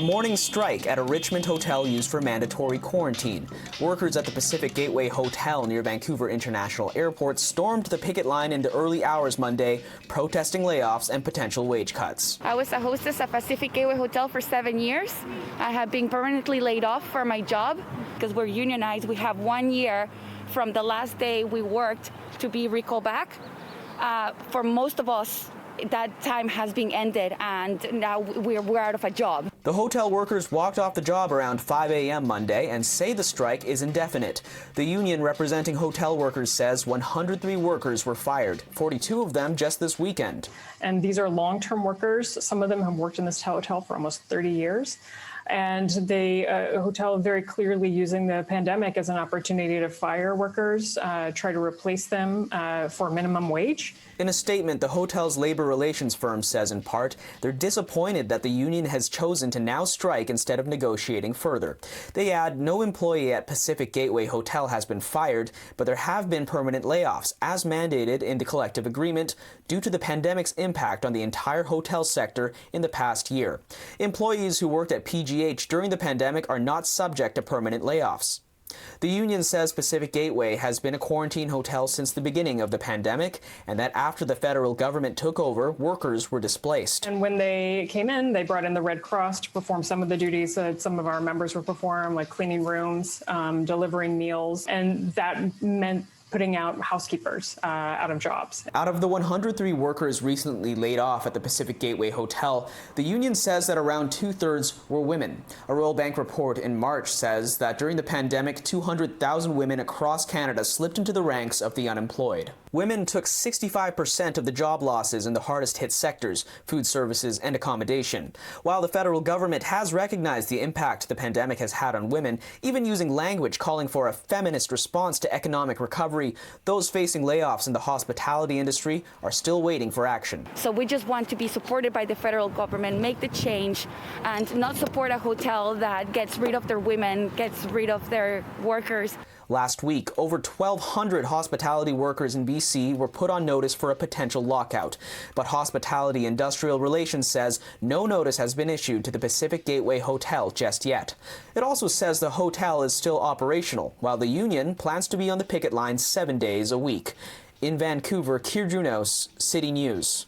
A morning strike at a Richmond hotel used for mandatory quarantine. Workers at the Pacific Gateway Hotel near Vancouver International Airport stormed the picket line into early hours Monday, protesting layoffs and potential wage cuts. I was a hostess at Pacific Gateway Hotel for 7 years. I have been permanently laid off for my job because we're unionized. We have 1 year from the last day we worked to be recalled back. For most of us, that time has been ended, and now we're out of a job. The hotel workers walked off the job around 5 a.m. Monday and say the strike is indefinite. The union representing hotel workers says 103 workers were fired, 42 of them just this weekend. And these are long-term workers. Some of them have worked in this hotel for almost 30 years. And the hotel very clearly using the pandemic as an opportunity to fire workers, try to replace them for minimum wage. In a statement, the hotel's labor relations firm says in part, they're disappointed that the union has chosen to now strike instead of negotiating further. They add, no employee at Pacific Gateway Hotel has been fired, but there have been permanent layoffs, as mandated in the collective agreement, due to the pandemic's impact on the entire hotel sector in the past year. Employees who worked at PGH during the pandemic are not subject to permanent layoffs. The union says Pacific Gateway has been a quarantine hotel since the beginning of the pandemic, and that after the federal government took over, workers were displaced. And when they came in, they brought in the Red Cross to perform some of the duties that some of our members would perform, like cleaning rooms, delivering meals, and that meant putting out housekeepers out of jobs. Out of the 103 workers recently laid off at the Pacific Gateway Hotel, the union says that around 2/3 were women. A Royal Bank report in March says that during the pandemic, 200,000 women across Canada slipped into the ranks of the unemployed. Women took 65% of the job losses in the hardest hit sectors, food services and accommodation. While the federal government has recognized the impact the pandemic has had on women, even using language calling for a feminist response to economic recovery, those facing layoffs in the hospitality industry are still waiting for action. So we just want to be supported by the federal government, make the change, and not support a hotel that gets rid of their women, gets rid of their workers. Last week, over 1,200 hospitality workers in BC were put on notice for a potential lockout. But Hospitality Industrial Relations says no notice has been issued to the Pacific Gateway Hotel just yet. It also says the hotel is still operational, while the union plans to be on the picket line 7 days a week. In Vancouver, Kier Junos, City News.